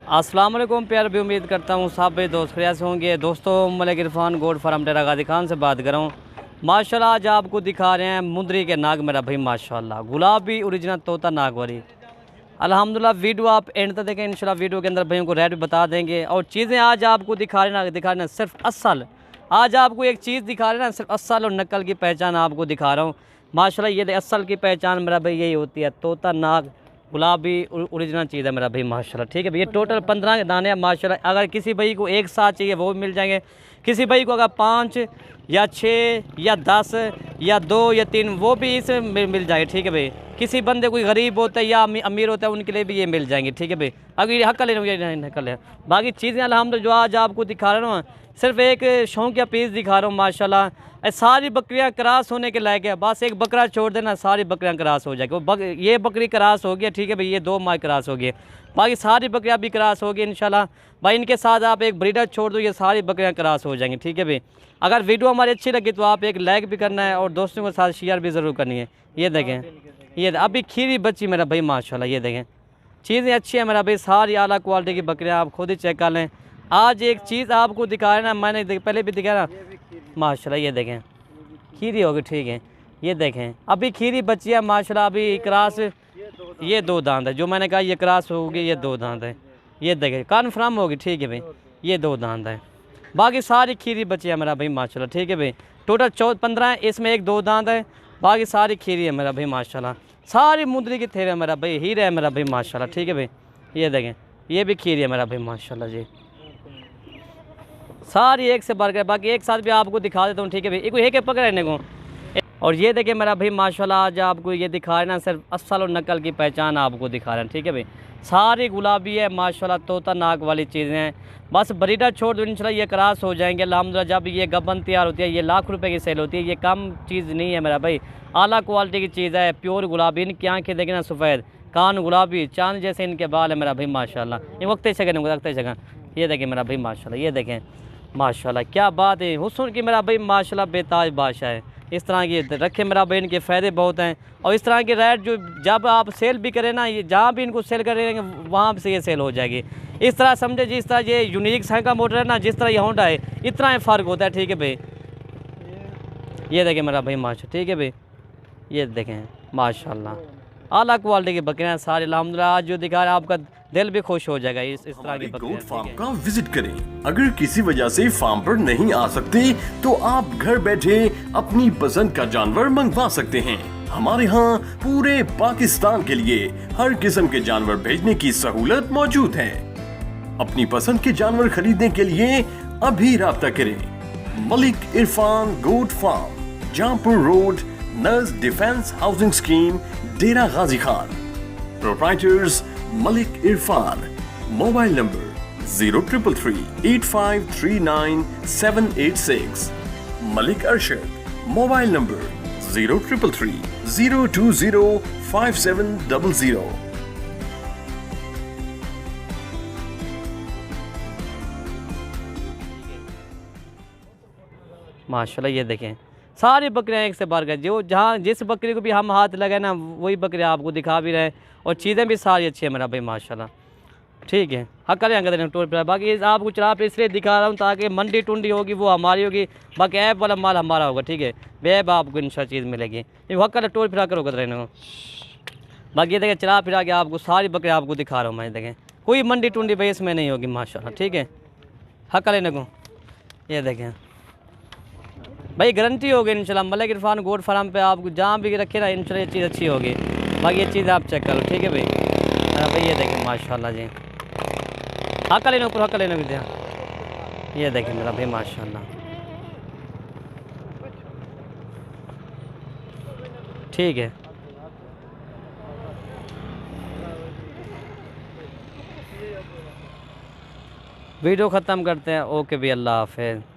अस्सलाम वालेकुम प्यार भी उम्मीद करता हूँ सब भाई दोस्त खैरियत से होंगे। दोस्तों मलिक इरफान गोट फार्म डेरा गाजी खान से बात कर रहा हूँ। माशाल्लाह आज आपको दिखा रहे हैं मुंदरी के नाग मेरा भाई माशाल्लाह गुलाबी ओरिजिनल तोता नाग वाली। अल्हम्दुलिल्लाह वीडियो आप एंड तक देखें, इंशाल्लाह वीडियो के अंदर भाइयों को रेट भी बता देंगे और चीज़ें आज आपको दिखा रहे ना सिर्फ असल। आज आपको एक चीज़ दिखा रहे ना सिर्फ असल और नकल की पहचान आपको दिखा रहा हूँ। माशाल्लाह ये असल की पहचान मेरा भाई यही होती है, तोता नाग गुलाबी ओरिजिनल चीज़ है मेरा भाई माशाल्लाह। ठीक है भैया, टोटल 15 दाने हैं माशाल्लाह। अगर किसी भाई को एक साथ चाहिए वो भी मिल जाएंगे, किसी भाई को अगर 5 या 6 या 10 या 2 या 3 वो भी इस मिल जाएंगे। ठीक है भाई, किसी बंदे कोई गरीब होता है या अमीर होता है उनके लिए भी ये मिल जाएंगे। ठीक है भाई, अगर ये हक हकल है। बाकी चीज़ें अल्हम्दुलिल्लाह जो आज आपको दिखा रहा हूँ सिर्फ एक शौकिया पीस दिखा रहा हूँ माशाल्लाह। सारी बकरियां क्रॉस होने के लायक है, बस एक बकरा छोड़ देना सारी बकरियां क्रॉस हो जाएगी। ये बकरी क्रॉस हो गया, ठीक है भाई, ये 2 माह क्रॉस हो गए, बाकी सारी बकरियां भी क्रॉस हो गई इंशाल्लाह भाई। इनके साथ आप एक ब्रीडर छोड़ दो, ये सारी बकरियां क्रॉस हो जाएंगी। ठीक है भाई, अगर वीडियो हमारी अच्छी लगी तो आप एक लाइक भी करना है और दोस्तों के साथ शेयर भी ज़रूर करनी है। ये देखें, ये अभी खीरी बच्ची मेरा भाई माशाल्लाह। ये देखें चीज़ें अच्छी है मेरा भाई, सारी आला क्वालिटी की बकरियाँ आप खुद ही चेक कर लें। आज एक चीज़ आपको दिखाया ना, मैंने पहले भी दिखाया ना माशाल्लाह। ये देखें खीरी होगी, ठीक है। ये देखें अभी खीरी बच्ची है माशाल्लाह, अभी क्रॉस ये 2 दांत है, जो मैंने कहा ये क्रॉस होगी, ये 2 दांत है। ये देखें कन्फर्म होगी, ठीक है भाई, ये 2 दांत है। बाकी सारी खीरी बच्ची है मेरा भाई माशाल्लाह। ठीक है भाई, टोटल 15 है, इसमें एक 2 दांत है, बाकी सारी खीरी है मेरा भाई माशाल्लाह। सारी मुंदरी की थेरे है मेरा भाई, हीरे है मेरा भाई माशाल्लाह। ठीक है भाई, ये देखें ये भी खीरी है मेरा भाई माशाल्लाह जी, सारी एक से बढ़ गए। बाकी एक साथ भी आपको दिखा देता हूँ। ठीक है भाई, एक पकड़ने को। और ये देखिए मेरा भाई माशाल्लाह आज आपको ये दिखा रहे हैं ना सिर्फ असल और नकल की पहचान आपको दिखा रहे हैं। ठीक है भाई, सारी गुलाबी है माशाल्लाह, तोता नाक वाली चीज़ें हैं। बस ब्रीडर छोड़ दो इंशाल्लाह ये क्रॉस हो जाएंगे अल्हम्दुलिल्लाह। जब ये गबन तैयार होती है ये लाख रुपए की सेल होती है, ये कम चीज़ नहीं है मेरा भाई, आला क्वालिटी की चीज़ है, प्योर गुलाबी। इनकी आँखें देखें ना सफ़ेद, कान गुलाबी, चांद जैसे इनके बाल है मेरा भाई माशाल्लाह। ये वक्त जगह ये देखें मेरा भाई माशाल्लाह। ये देखें माशाल्लाह क्या बात है, हुस्न की मेरा भाई माशाल्लाह बेताज बादशाह है। इस तरह की रखे मेरा भाई, इनके फ़ायदे बहुत हैं। और इस तरह के रेट जो जब आप सेल भी करें ना, ये जहाँ भी इनको सेल करेंगे वहाँ से ये सेल हो जाएगी। इस तरह समझे, जिस तरह ये यूनिक साइकिल का मोटर है ना, जिस तरह ये होंडा है, इतना ही फ़र्क होता है। ठीक है भाई, ये देखें मेरा भाई माशा। ठीक है भाई, ये देखें माशाल्लाह आला क्वालिटी की बकरियाँ सारी अल्हम्दुलिल्लाह। आज जो दिखा रहे हैं आपका दिल भी खुश हो जाएगा इस तरह की बकरियाँ। गोट फार्म का विजिट करें। अगर किसी वजह से फार्म पर नहीं आ सकते तो आप घर बैठे अपनी पसंद का जानवर मंगवा सकते हैं। हमारे यहाँ पूरे पाकिस्तान के लिए हर किस्म के जानवर भेजने की सहूलत मौजूद है। अपनी पसंद के जानवर खरीदने के लिए अभी राब्ता करें। Malik Irfan goat farm, Jahanpur road, near defence housing scheme, Dera Ghazi Khan. Proprietors Malik Irfan. Mobile number 03338539 Malik Arshad. Mobile number 0333020570। माशाल्लाह ये देखें सारी बकरियाँ एक से बढ़ गए, जो जहाँ जिस बकरी को भी हम हाथ लगाए ना वही बकरियाँ आपको दिखा भी रहे हैं। और चीज़ें भी सारी अच्छी है मेरा भाई माशाल्लाह। ठीक है, हाँ करें अंगद टूर पर। बाकी आपको चला पे इसलिए दिखा रहा हूँ ताकि मंडी टुंडी होगी वो हमारी होगी, बाकी ऐप वाला माल हमारा होगा। ठीक है, वेब आपको इंशाल्लाह चीज़ मिलेगी। हक्का टूर फिरा कर होगा रहने को। बाकी ये देखें चला फिरा के आपको सारी बकरियाँ आपको दिखा रहा हूँ मैं। देखें कोई मंडी टुंडी भाई इसमें नहीं होगी माशाल्लाह। ठीक है, हक्का लेने को। ये देखें भाई गारंटी होगी इंशाल्लाह मलिक इरफान गोट फार्म पे आपको जहाँ भी रखे ना इंशाल्लाह ये चीज़ अच्छी होगी। बाकी ये चीज़ आप चेक करो। ठीक है भाई, भाई ये देखें माशाल्लाह जी, हक्का लेने ऊपर हक्का लेने भी दिया। ये देखें मेरा भाई माशाल्लाह। ठीक है, वीडियो ख़त्म करते हैं। ओके भाई, अल्लाह हाफ़िज़।